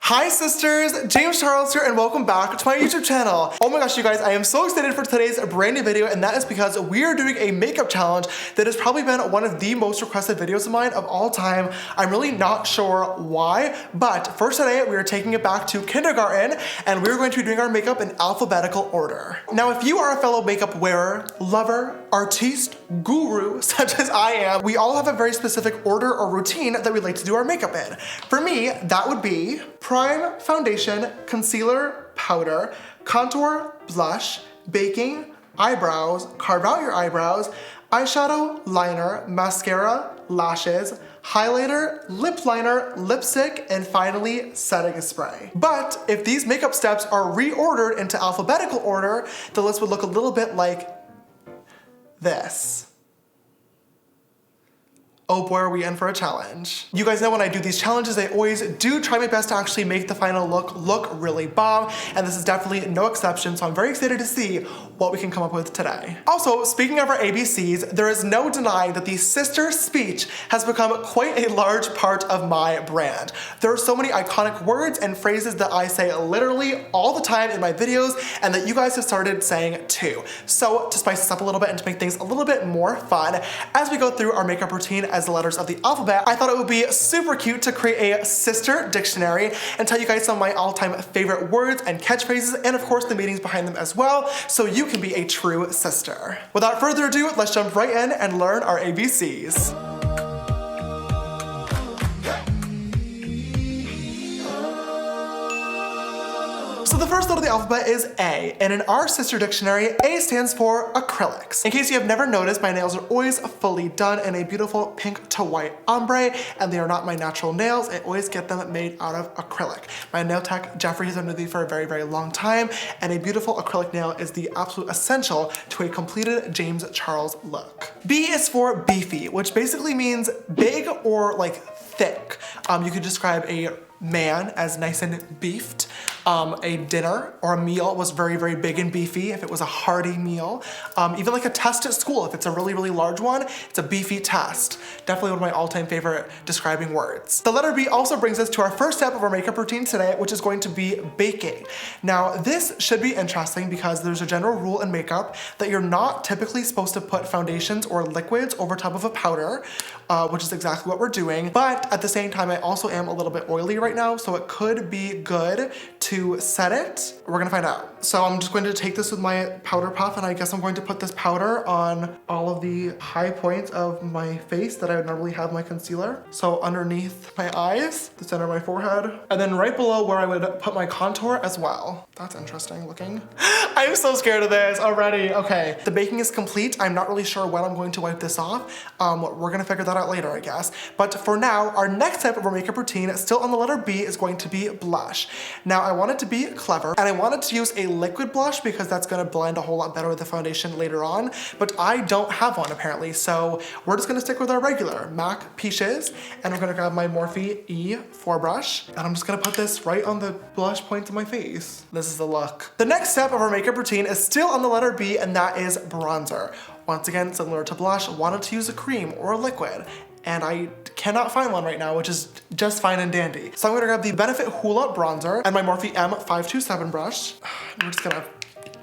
Hi sisters, James Charles here and welcome back to my YouTube channel. Oh my gosh you guys, I am so excited for today's brand new video, and that is because we are doing a makeup challenge that has probably been one of the most requested videos of mine of all time. I'm really not sure why, but for today we are taking it back to kindergarten and we're going to be doing our makeup in alphabetical order. Now if you are a fellow makeup wearer, lover, artiste, guru such as I am, we all have a very specific order or routine that we like to do our makeup in. For me, that would be prime, foundation, concealer, powder, contour, blush, baking, eyebrows, carve out your eyebrows, eyeshadow, liner, mascara, lashes, highlighter, lip liner, lipstick, and finally setting spray. But if these makeup steps are reordered into alphabetical order, the list would look a little bit like this. Oh boy, are we in for a challenge. You guys know when I do these challenges, I always do try my best to actually make the final look really bomb, and this is definitely no exception, so I'm very excited to see what we can come up with today. Also, speaking of our ABCs, there is no denying that the sister speech has become quite a large part of my brand. There are so many iconic words and phrases that I say literally all the time in my videos, and that you guys have started saying too. So to spice this up a little bit and to make things a little bit more fun, as we go through our makeup routine as the letters of the alphabet, I thought it would be super cute to create a sister dictionary and tell you guys some of my all-time favorite words and catchphrases, and of course the meanings behind them as well, so you can be a true sister. Without further ado, let's jump right in and learn our ABCs. So the first letter of the alphabet is A, and in our sister dictionary, A stands for acrylics. In case you have never noticed, my nails are always fully done in a beautiful pink to white ombre, and they are not my natural nails. I always get them made out of acrylic. My nail tech, Jeffrey, has been with me for a very, very long time, and a beautiful acrylic nail is the absolute essential to a completed James Charles look. B is for beefy, which basically means big or like thick. You could describe a man as nice and beefed. A dinner or a meal was very, very big and beefy if it was a hearty meal. Even like a test at school, if it's a really, really large one, it's a beefy test. Definitely one of my all-time favorite describing words. The letter B also brings us to our first step of our makeup routine today, which is going to be baking. Now, this should be interesting because there's a general rule in makeup that you're not typically supposed to put foundations or liquids over top of a powder, which is exactly what we're doing. But at the same time, I also am a little bit oily right now, so it could be good to set it. We're gonna find out. So I'm just going to take this with my powder puff, and I guess I'm going to put this powder on all of the high points of my face that I would normally have my concealer. So underneath my eyes, the center of my forehead, and then right below where I would put my contour as well. That's interesting looking. I'm so scared of this already. Okay, the baking is complete. I'm not really sure when I'm going to wipe this off. We're gonna figure that out later, I guess. But for now, our next step of our makeup routine, still on the letter B, is going to be blush. Now I wanted to be clever, and I wanted to use a liquid blush because that's gonna blend a whole lot better with the foundation later on, but I don't have one apparently, so we're just gonna stick with our regular MAC Peaches, and I'm gonna grab my Morphe E4 brush, and I'm just gonna put this right on the blush points of my face. This is the look. The next step of our makeup routine is still on the letter B, and that is bronzer. Once again, similar to blush, wanted to use a cream or a liquid, and I cannot find one right now, which is just fine and dandy. So I'm gonna grab the Benefit Hoola bronzer and my Morphe M527 brush. We're just gonna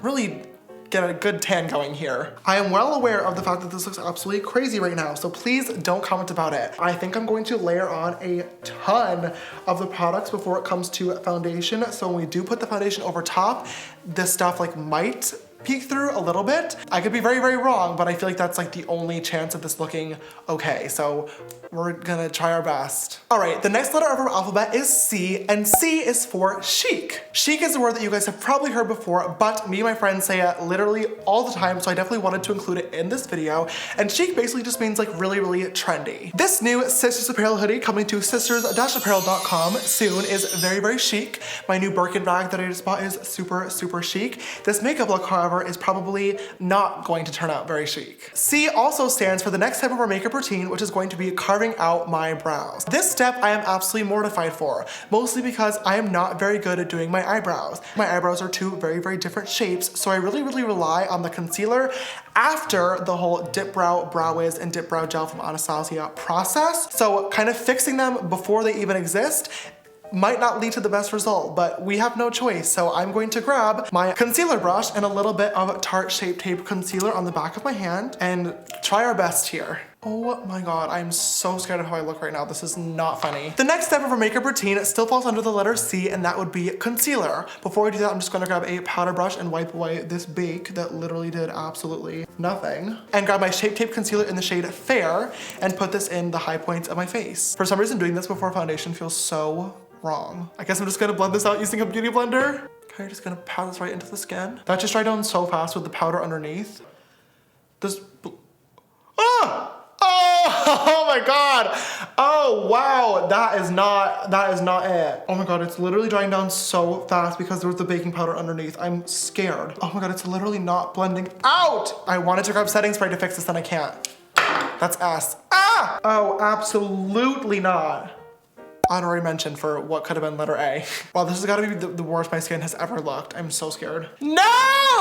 really get a good tan going here. I am well aware of the fact that this looks absolutely crazy right now, so please don't comment about it. I think I'm going to layer on a ton of the products before it comes to foundation, so when we do put the foundation over top, this stuff like might peek through a little bit. I could be very, very wrong, but I feel like that's like the only chance of this looking okay. So we're gonna try our best. All right, the next letter of our alphabet is C, and C is for chic. Chic is a word that you guys have probably heard before, but me and my friends say it literally all the time, so I definitely wanted to include it in this video. And chic basically just means like really, really trendy. This new Sisters Apparel hoodie coming to sisters-apparel.com soon is very, very chic. My new Birkin bag that I just bought is super, super chic. This makeup look, however, is probably not going to turn out very chic. C also stands for the next step of our makeup routine, which is going to be carving out my brows. This step I am absolutely mortified for, mostly because I am not very good at doing my eyebrows. My eyebrows are two very, very different shapes, so I really, really rely on the concealer after the whole Dip Brow Brow Wiz and Dip Brow Gel from Anastasia process. So kind of fixing them before they even exist might not lead to the best result, but we have no choice. So I'm going to grab my concealer brush and a little bit of Tarte Shape Tape concealer on the back of my hand and try our best here. Oh my God, I'm so scared of how I look right now. This is not funny. The next step of our makeup routine still falls under the letter C, and that would be concealer. Before we do that, I'm just gonna grab a powder brush and wipe away this bake that literally did absolutely nothing. And grab my Shape Tape concealer in the shade Fair and put this in the high points of my face. For some reason, doing this before foundation feels so wrong. I guess I'm just gonna blend this out using a beauty blender. Okay, just gonna pat this right into the skin. That just dried down so fast with the powder underneath. This, ah! Oh my God. Oh wow, that is not it. Oh my God, it's literally drying down so fast because there was the baking powder underneath. I'm scared. Oh my God, it's literally not blending out. I wanted to grab setting spray to fix this and I can't. That's S. Ah! Oh, absolutely not. Honorary mention for what could have been letter A. Wow, this has got to be the worst my skin has ever looked. I'm so scared. No!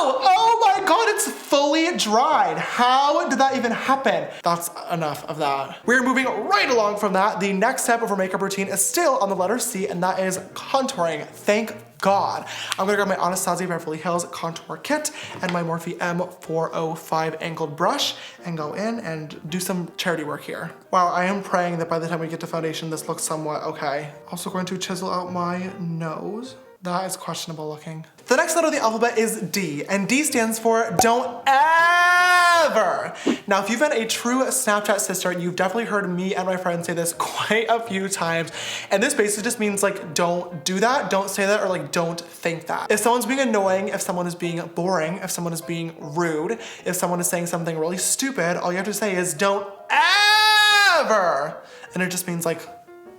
Oh my God, it's fully dried. How did that even happen? That's enough of that. We're moving right along from that. The next step of our makeup routine is still on the letter C, and that is contouring. Thank God. I'm gonna grab my Anastasia Beverly Hills contour kit and my Morphe M405 angled brush and go in and do some charity work here. Wow, I am praying that by the time we get to foundation, this looks somewhat okay. Also going to chisel out my nose. That is questionable looking. The next letter of the alphabet is D, and D stands for don't ever. Now, if you've been a true Snapchat sister, you've definitely heard me and my friends say this quite a few times. And this basically just means like, don't do that, don't say that, or like, don't think that. If someone's being annoying, if someone is being boring, if someone is being rude, if someone is saying something really stupid, all you have to say is don't ever. And it just means like,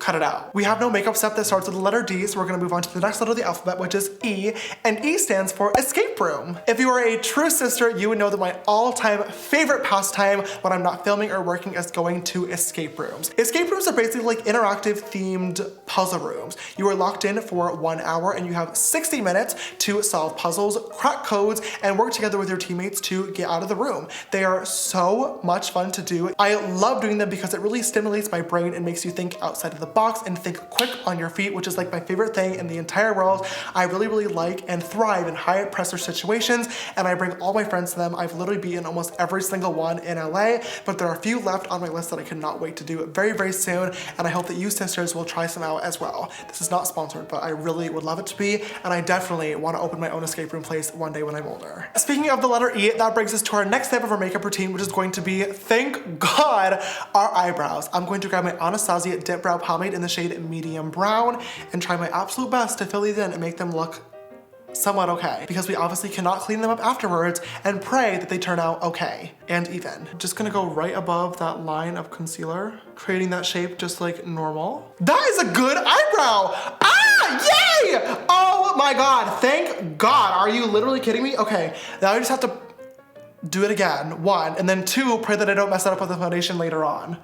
cut it out. We have no makeup step that starts with the letter D, so we're gonna move on to the next letter of the alphabet, which is E, and E stands for escape room. If you are a true sister, you would know that my all-time favorite pastime when I'm not filming or working is going to escape rooms. Escape rooms are basically like interactive themed puzzle rooms. You are locked in for 1 hour and you have 60 minutes to solve puzzles, crack codes, and work together with your teammates to get out of the room. They are so much fun to do. I love doing them because it really stimulates my brain and makes you think outside of the box and think quick on your feet, which is like my favorite thing in the entire world. I really like and thrive in high pressure situations, and I bring all my friends to them. I've literally beaten almost every single one in LA, but there are a few left on my list that I cannot wait to do very soon, and I hope that you sisters will try some out as well. This is not sponsored, but I really would love it to be, and I definitely want to open my own escape room place one day when I'm older. Speaking of the letter E, that brings us to our next step of our makeup routine, which is going to be, thank God, our eyebrows. I'm going to grab my Anastasia Dip Brow Pomade in the shade medium brown and try my absolute best to fill these in and make them look somewhat okay, because we obviously cannot clean them up afterwards, and pray that they turn out okay and even. Just gonna go right above that line of concealer, creating that shape just like normal. That is a good eyebrow! Ah, yay! Oh my God, thank God. Are you literally kidding me? Okay, now I just have to do it again, 1, and then 2, pray that I don't mess it up with the foundation later on.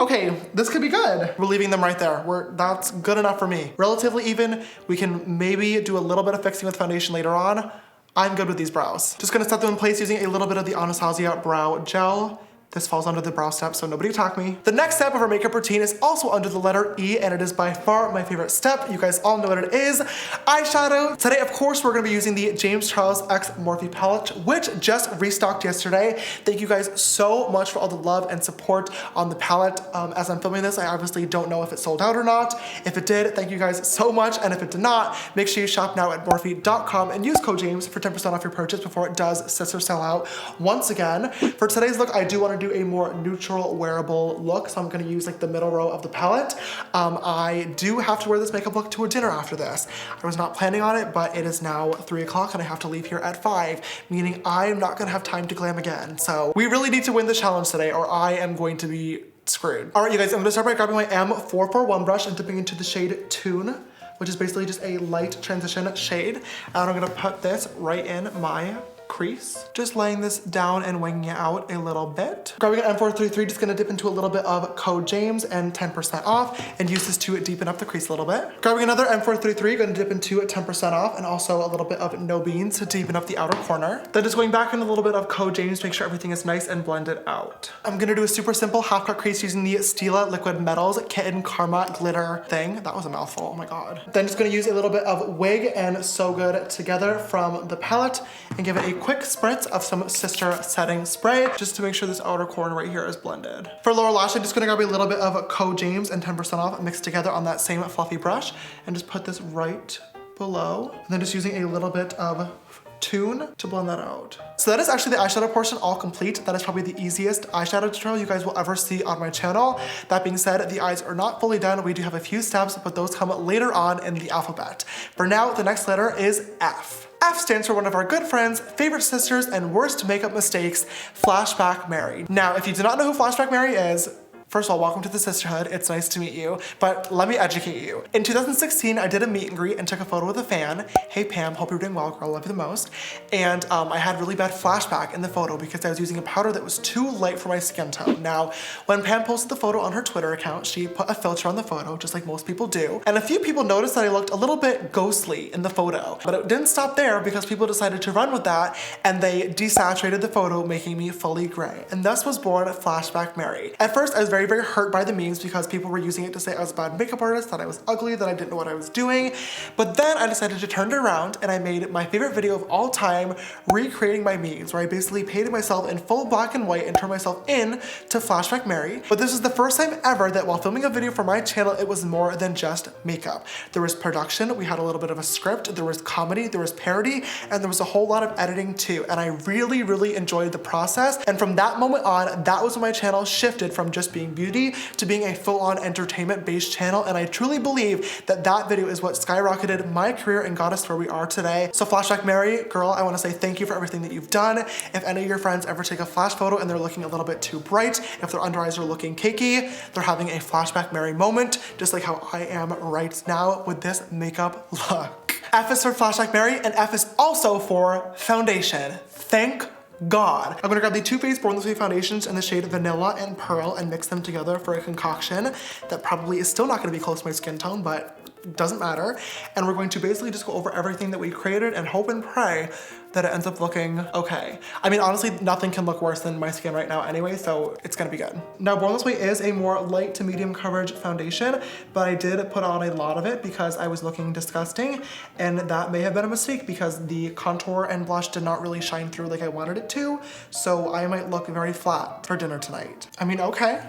Okay, this could be good. We're leaving them right there. That's good enough for me. Relatively even. We can maybe do a little bit of fixing with foundation later on. I'm good with these brows. Just gonna set them in place using a little bit of the Anastasia Brow Gel. This falls under the brow step, so nobody attack me. The next step of our makeup routine is also under the letter E, and it is by far my favorite step. You guys all know what it is. Eyeshadow. Today, of course, we're gonna be using the James Charles X Morphe palette, which just restocked yesterday. Thank you guys so much for all the love and support on the palette. As I'm filming this, I obviously don't know if it sold out or not. If it did, thank you guys so much, and if it did not, make sure you shop now at Morphe.com and use code James for 10% off your purchase before it does sister sell out once again. For today's look, I do want to do a more neutral wearable look, so I'm going to use like the middle row of the palette. I do have to wear this makeup look to a dinner after this. I was not planning on it, but it is now 3 o'clock and I have to leave here at 5, meaning I'm not going to have time to glam again. So we really need to win the challenge today or I am going to be screwed. All right, you guys, I'm going to start by grabbing my M441 brush and dipping into the shade Tune, which is basically just a light transition shade. And I'm going to put this right in my crease. Just laying this down and winging it out a little bit. Grabbing an M433, just gonna dip into a little bit of Code James and 10% off and use this to deepen up the crease a little bit. Grabbing another M433, gonna dip into 10% off and also a little bit of No Beans to deepen up the outer corner. Then just going back in a little bit of Code James to make sure everything is nice and blended out. I'm gonna do a super simple half cut crease using the Stila Liquid Metals Kitten Karma Glitter thing. That was a mouthful, oh my God. Then just gonna use a little bit of Wig and So Good Together from the palette and give it a quick spritz of some Sister Setting Spray just to make sure this outer corner right here is blended. For lower lash, I'm just gonna grab a little bit of Code James and 10% off mixed together on that same fluffy brush and just put this right below. And then just using a little bit of Tune to blend that out. So that is actually the eyeshadow portion all complete. That is probably the easiest eyeshadow tutorial you guys will ever see on my channel. That being said, the eyes are not fully done. We do have a few steps, but those come later on in the alphabet. For now, the next letter is F. F stands for one of our good friends, favorite sisters, and worst makeup mistakes, Flashback Mary. Now, if you do not know who Flashback Mary is, first of all, welcome to the sisterhood. It's nice to meet you, but let me educate you. In 2016, I did a meet and greet and took a photo with a fan. Hey Pam, hope you're doing well, girl, love you the most. And I had really bad flashback in the photo because I was using a powder that was too light for my skin tone. Now, when Pam posted the photo on her Twitter account, she put a filter on the photo, just like most people do. And a few people noticed that I looked a little bit ghostly in the photo, but it didn't stop there because people decided to run with that and they desaturated the photo, making me fully gray. And thus was born Flashback Mary. At first, I was very hurt by the memes because people were using it to say I was a bad makeup artist, that I was ugly, that I didn't know what I was doing. But then I decided to turn it around and I made my favorite video of all time, recreating my memes, where I basically painted myself in full black and white and turned myself in to Flashback Mary. But this is the first time ever that while filming a video for my channel, it was more than just makeup. There was production, we had a little bit of a script, there was comedy, there was parody, and there was a whole lot of editing too. And I really enjoyed the process. And from that moment on, that was when my channel shifted from just being beauty to being a full-on entertainment-based channel, and I truly believe that that video is what skyrocketed my career and got us to where we are today. So Flashback Mary, girl, I want to say thank you for everything that you've done. If any of your friends ever take a flash photo and they're looking a little bit too bright, if their under eyes are looking cakey, they're having a Flashback Mary moment, just like how I am right now with this makeup look. F is for Flashback Mary, and F is also for foundation. Thank God. I'm gonna grab the Too Faced Born This Way foundations in the shade Vanilla and Pearl and mix them together for a concoction that probably is still not gonna be close to my skin tone, but doesn't matter. And we're going to basically just go over everything that we created and hope and pray that it ends up looking okay. I mean, honestly, nothing can look worse than my skin right now anyway, so it's gonna be good. Now, Born This Way is a more light to medium coverage foundation, but I did put on a lot of it because I was looking disgusting, and that may have been a mistake because the contour and blush did not really shine through like I wanted it to, so I might look very flat for dinner tonight. I mean, okay,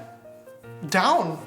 down.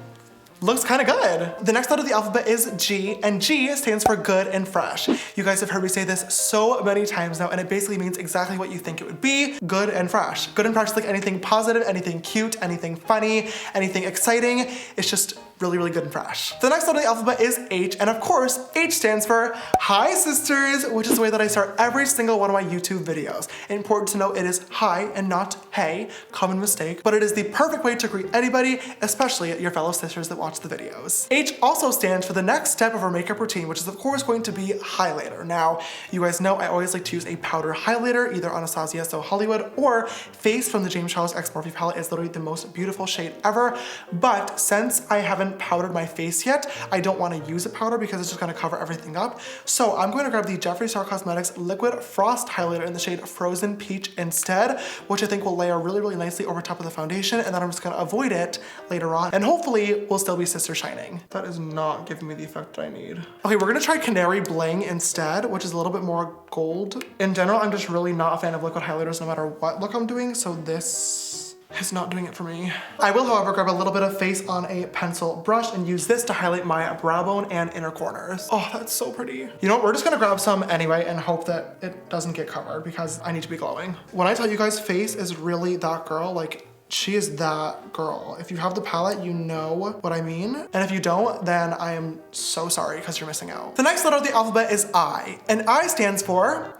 Looks kind of good. The next letter of the alphabet is G, and G stands for good and fresh. You guys have heard me say this so many times now, and it basically means exactly what you think it would be, good and fresh. Good and fresh is like anything positive, anything cute, anything funny, anything exciting. It's just really good and fresh. The next letter of the alphabet is H, and of course, H stands for Hi Sisters, which is the way that I start every single one of my YouTube videos. Important to note, it is hi and not hey, common mistake, but it is the perfect way to greet anybody, especially your fellow sisters that watch the videos. H also stands for the next step of our makeup routine, which is of course going to be highlighter. Now, you guys know I always like to use a powder highlighter, either Anastasia So Hollywood or Face from the James Charles X Morphe palette is literally the most beautiful shade ever, but since I haven't powdered my face yet, I don't want to use a powder because it's just going to cover everything up. So I'm going to grab the Jeffree Star Cosmetics Liquid Frost Highlighter in the shade Frozen Peach instead, which I think will layer really nicely over top of the foundation, and then I'm just going to avoid it later on, and hopefully we'll still be sister shining. That is not giving me the effect I need. Okay, we're going to try Canary Bling instead, which is a little bit more gold. In general, I'm just really not a fan of liquid highlighters no matter what look I'm doing, so this is not doing it for me. I will, however, grab a little bit of face on a pencil brush and use this to highlight my brow bone and inner corners. Oh, that's so pretty. You know what, we're just gonna grab some anyway and hope that it doesn't get covered because I need to be glowing. When I tell you guys, face is really that girl, like, she is that girl. If you have the palette, you know what I mean. And if you don't, then I am so sorry because you're missing out. The next letter of the alphabet is I, and I stands for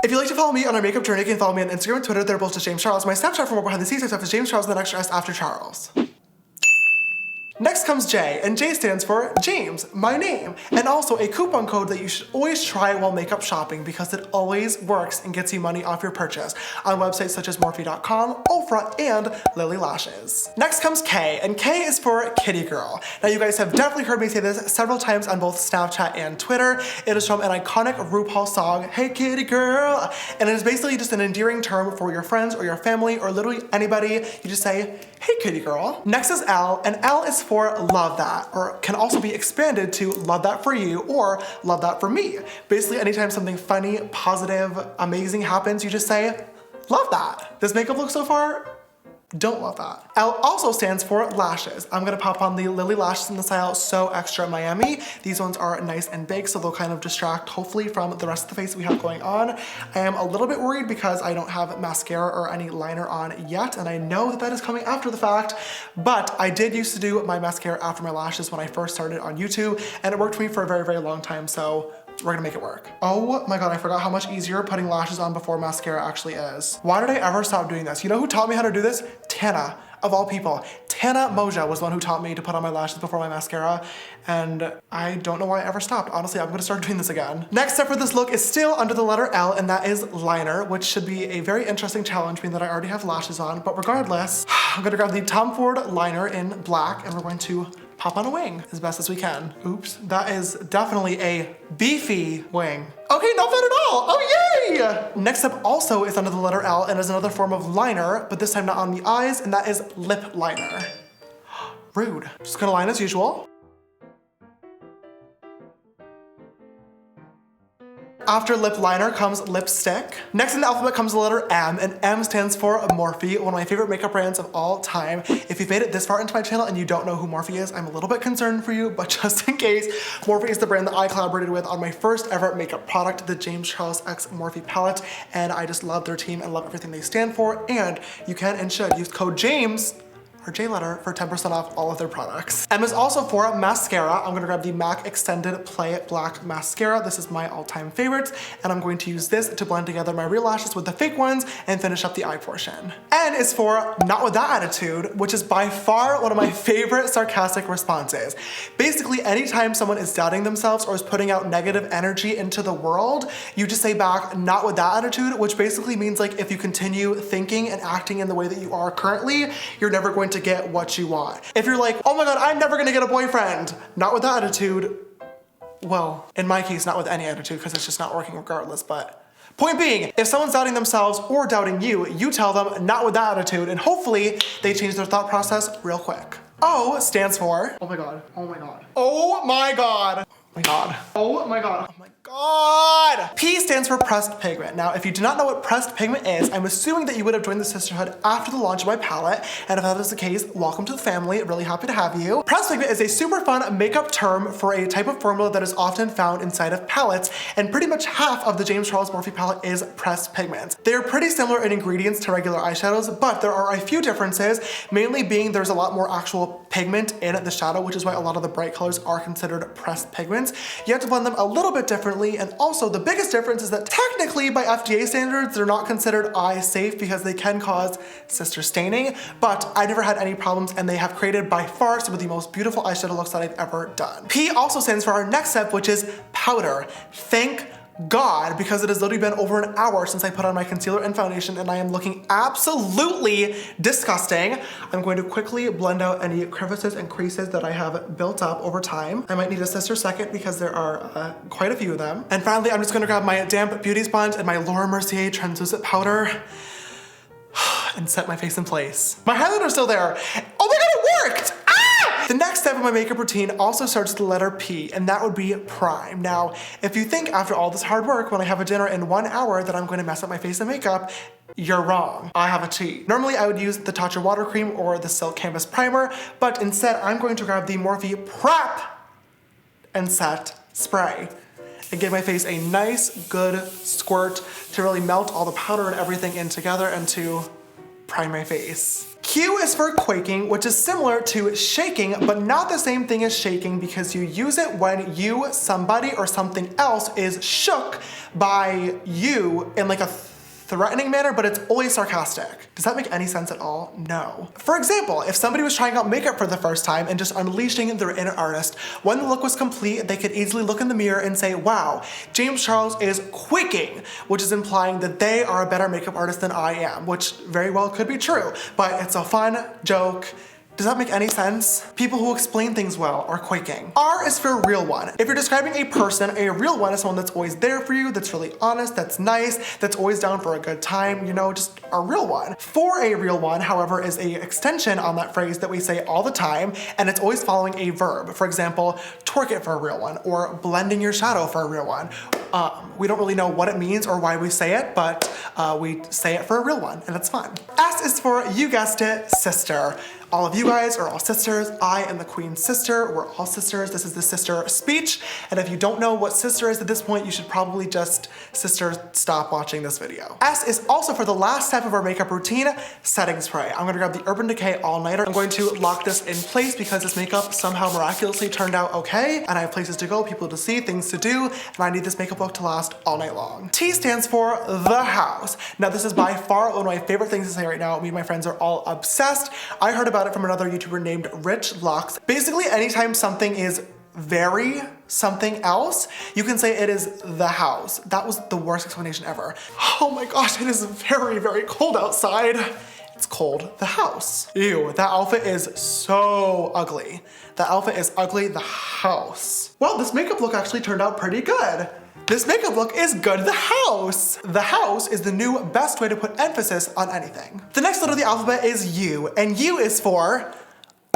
if you'd like to follow me on our makeup journey, you can follow me on Instagram and Twitter. They're both just James Charles. My Snapchat for more behind the scenes stuff is James Charles, and the next S after Charles. Next comes J, and J stands for James, my name, and also a coupon code that you should always try while makeup shopping because it always works and gets you money off your purchase on websites such as Morphe.com, Ofra, and Lily Lashes. Next comes K, and K is for Kitty Girl. Now you guys have definitely heard me say this several times on both Snapchat and Twitter. It is from an iconic RuPaul song, Hey Kitty Girl, and it is basically just an endearing term for your friends or your family or literally anybody. You just say, hey Kitty Girl. Next is L, and L is for love that, or can also be expanded to love that for you or love that for me. Basically, anytime something funny, positive, amazing happens, you just say, love that. This makeup look so far? Don't love that. L also stands for lashes. I'm gonna pop on the Lily lashes in the style So Extra Miami. These ones are nice and big, so they'll kind of distract, hopefully, from the rest of the face we have going on. I am a little bit worried because I don't have mascara or any liner on yet, and I know that that is coming after the fact, but I did used to do my mascara after my lashes when I first started on YouTube, and it worked for me for a very, very long time, so we're gonna make it work. Oh my god, I forgot how much easier putting lashes on before mascara actually is. Why did I ever stop doing this? You know who taught me how to do this? Tana, of all people. Tana Moja was the one who taught me to put on my lashes before my mascara, and I don't know why I ever stopped. Honestly, I'm gonna start doing this again. Next step for this look is still under the letter L, and that is liner, which should be a very interesting challenge, being that I already have lashes on, but regardless, I'm gonna grab the Tom Ford liner in black, and we're going to pop on a wing as best as we can. Oops, that is definitely a beefy wing. Okay, not bad at all. Oh, yay! Next up also is under the letter L and is another form of liner, but this time not on the eyes, and that is lip liner. Rude. Just gonna line as usual. After lip liner comes lipstick. Next in the alphabet comes the letter M, and M stands for Morphe, one of my favorite makeup brands of all time. If you've made it this far into my channel and you don't know who Morphe is, I'm a little bit concerned for you, but just in case, Morphe is the brand that I collaborated with on my first ever makeup product, the James Charles X Morphe palette, and I just love their team and love everything they stand for, and you can and should use code JAMES or J letter for 10% off all of their products. M is also for mascara. I'm gonna grab the MAC Extended Play Black Mascara. This is my all-time favorite, and I'm going to use this to blend together my real lashes with the fake ones and finish up the eye portion. N is for Not With That Attitude, which is by far one of my favorite sarcastic responses. Basically, anytime someone is doubting themselves or is putting out negative energy into the world, you just say back, not with that attitude, which basically means like if you continue thinking and acting in the way that you are currently, you're never going to get what you want. If you're like, oh my god, I'm never gonna get a boyfriend, not with that attitude, well, in my case, not with any attitude because it's just not working regardless, but point being, if someone's doubting themselves or doubting you, you tell them not with that attitude, and hopefully they change their thought process real quick. O stands for, oh my god, oh my god, oh my god, oh my god, oh my god, oh my god. P stands for pressed pigment. Now, if you do not know what pressed pigment is, I'm assuming that you would have joined the sisterhood after the launch of my palette, and if that is the case, welcome to the family, really happy to have you. Pressed pigment is a super fun makeup term for a type of formula that is often found inside of palettes, and pretty much half of the James Charles Morphe palette is pressed pigment. They are pretty similar in ingredients to regular eyeshadows, but there are a few differences, mainly being there's a lot more actual pigment in the shadow, which is why a lot of the bright colors are considered pressed pigments. You have to blend them a little bit differently, and also the biggest difference is that technically by FDA standards, they're not considered eye safe because they can cause sister staining, but I never had any problems, and they have created by far some of the most beautiful eyeshadow looks that I've ever done. P also stands for our next step, which is powder. Thank God, because it has literally been over an hour since I put on my concealer and foundation, and I am looking absolutely disgusting. I'm going to quickly blend out any crevices and creases that I have built up over time. I might need a sister second because there are quite a few of them. And finally, I'm just gonna grab my damp beauty sponge and my Laura Mercier translucent powder and set my face in place. My highlighter's still there. Oh my god, it worked! The next step of my makeup routine also starts with the letter P, and that would be prime. Now, if you think after all this hard work when I have a dinner in 1 hour that I'm going to mess up my face and makeup, you're wrong. I have a cheat. Normally I would use the Tatcha Water Cream or the Silk Canvas Primer, but instead I'm going to grab the Morphe Prep and Set Spray and give my face a nice, good squirt to really melt all the powder and everything in together and to prime my face. Q is for quaking, which is similar to shaking, but not the same thing as shaking because you use it when you, somebody, or something else is shook by you in like a threatening manner, but it's always sarcastic. Does that make any sense at all? No. For example, if somebody was trying out makeup for the first time and just unleashing their inner artist, when the look was complete, they could easily look in the mirror and say, wow, James Charles is quaking, which is implying that they are a better makeup artist than I am, which very well could be true, but it's a fun joke. Does that make any sense? People who explain things well are quaking. R is for real one. If you're describing a person, a real one is someone that's always there for you, that's really honest, that's nice, that's always down for a good time, you know, just a real one. For a real one, however, is a extension on that phrase that we say all the time, and it's always following a verb. For example, twerk it for a real one, or blend in your shadow for a real one. We don't really know what it means or why we say it, but we say it for a real one, and it's fun. S is for, you guessed it, sister. All of you guys are all sisters. I am the queen's sister. We're all sisters. This is the sister speech. And if you don't know what sister is at this point, you should probably just, sister, stop watching this video. S is also for the last step of our makeup routine, setting spray. I'm gonna grab the Urban Decay All-Nighter. I'm going to lock this in place because this makeup somehow miraculously turned out okay. And I have places to go, people to see, things to do. And I need this makeup look to last all night long. T stands for the house. Now this is by far one of my favorite things to say right now. Me and my friends are all obsessed. I heard about it from another YouTuber named Rich Lux. Basically, anytime something is very something else, you can say it is the house. That was the worst explanation ever. Oh my gosh, it is very, very cold outside. It's cold. The house. Ew, that outfit is so ugly. That outfit is ugly. The house. Well, this makeup look actually turned out pretty good. This makeup look is good. The house. The house is the new best way to put emphasis on anything. The next letter of the alphabet is U, and U is for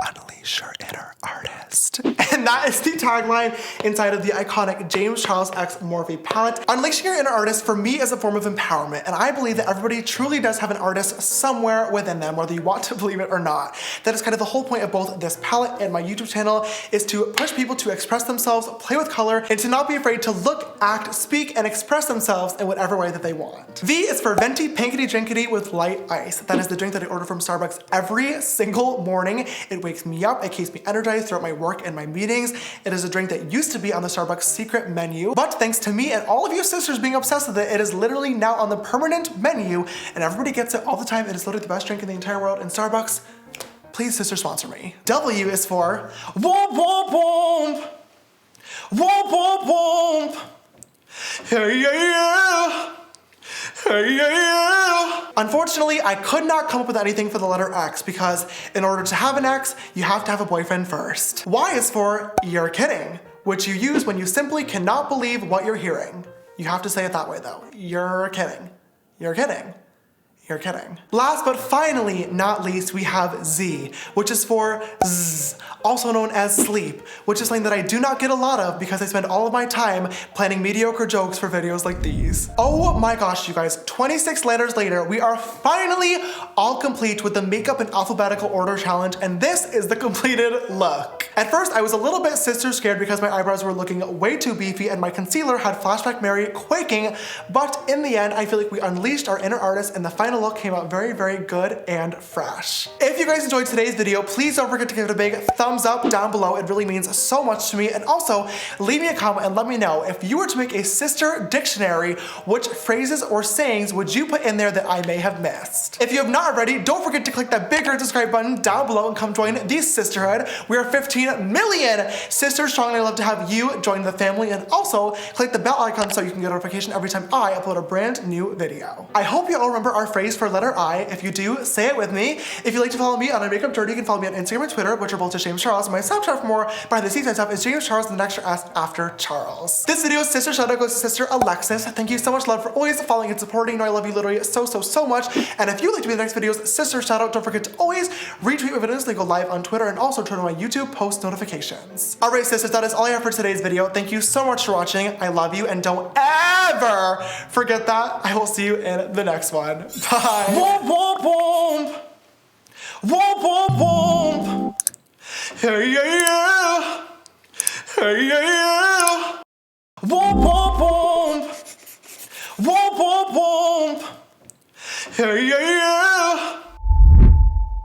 unleash your inner artist. And that is the tagline inside of the iconic James Charles X Morphe palette. Unleashing your inner artist for me is a form of empowerment, and I believe that everybody truly does have an artist somewhere within them, whether you want to believe it or not. That is kind of the whole point of both this palette and my YouTube channel, is to push people to express themselves, play with color, and to not be afraid to look, act, speak, and express themselves in whatever way that they want. V is for venti pankity drinkity with light ice. That is the drink that I order from Starbucks every single morning. It wakes me up, it keeps me energized throughout my work and my meetings. It is a drink that used to be on the Starbucks secret menu, but thanks to me and all of you sisters being obsessed with it, it is literally now on the permanent menu, and everybody gets it all the time. It is literally the best drink in the entire world, and Starbucks, please sister sponsor me. W is for womp womp womp. Womp womp womp. Hey yeah yeah. Hey, yeah, yeah. Unfortunately, I could not come up with anything for the letter X because in order to have an X, you have to have a boyfriend first. Y is for you're kidding, which you use when you simply cannot believe what you're hearing. You have to say it that way though. You're kidding. You're kidding. You're kidding. Last but finally not least, we have Z, which is for zzz, also known as sleep, which is something that I do not get a lot of because I spend all of my time planning mediocre jokes for videos like these. Oh my gosh, you guys, 26 letters later, we are finally all complete with the makeup in alphabetical order challenge, and this is the completed look. At first, I was a little bit sister scared because my eyebrows were looking way too beefy and my concealer had Flashback Mary quaking, but in the end, I feel like we unleashed our inner artist and the final look came out very, very good and fresh. If you guys enjoyed today's video, please don't forget to give it a big thumbs up down below. It really means so much to me. And also, leave me a comment and let me know, if you were to make a sister dictionary, which phrases or sayings would you put in there that I may have missed? If you have not already, don't forget to click that big red subscribe button down below and come join the sisterhood. We are 15 million sisters strong, and I'd love to have you join the family. And also, click the bell icon so you can get a notification every time I upload a brand new video. I hope you all remember our phrase for letter I. If you do, say it with me. If you'd like to follow me on a makeup journey, you can follow me on Instagram and Twitter, which are both to James Charles. My Snapchat for more behind the scenes stuff is James Charles and the extra S after Charles. This video's sister shout out goes to sister Alexis. Thank you so much, love, for always following and supporting. You know I love you literally so much. And if you'd like to be the next video's sister shout out, don't forget to always retweet my videos. They go live on Twitter and also turn on my YouTube post notifications. Alright sisters, that is all I have for today's video. Thank you so much for watching. I love you, and don't ever forget that. I will see you in the next one. Bye. Womp womp womp. Womp womp womp. Hey yeah yeah. Hey yeah yeah. Womp womp womp. Womp womp womp. Hey yeah yeah.